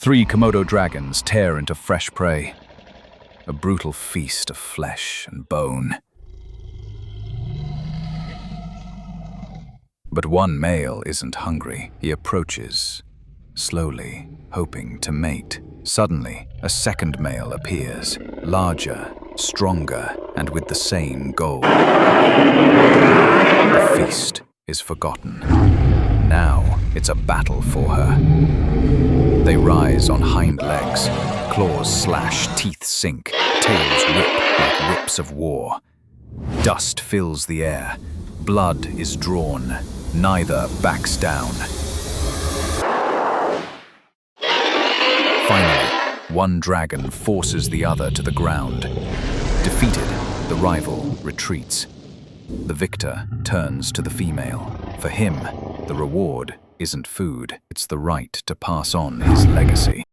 Three Komodo dragons tear into fresh prey. A brutal feast of flesh and bone. But one male isn't hungry. He approaches, slowly, hoping to mate. Suddenly, a second male appears, larger, stronger, and with the same goal. The feast is forgotten. Now, it's a battle for her. They rise on hind legs, claws slash, teeth sink, tails rip like whips of war. Dust fills the air, blood is drawn, neither backs down. Finally, one dragon forces the other to the ground. Defeated, the rival retreats. The victor turns to the female. For him, the reward isn't food, it's the right to pass on his legacy.